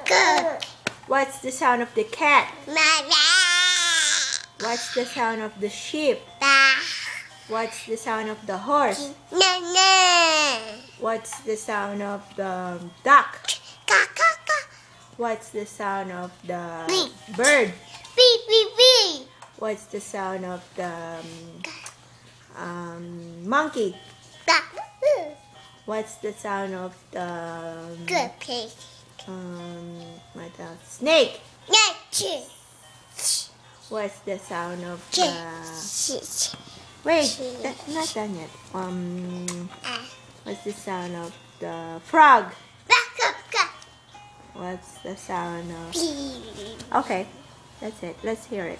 What's the sound of the cat? What's the sound of the sheep? What's the sound of the horse? What's the sound of the duck? What's the sound of the bird? What's the sound of the monkey? What's the sound of the what else? Snake. What's the sound of the wait, not done yet. What's the sound of the frog? What's the sound of okay, that's it. Let's hear it.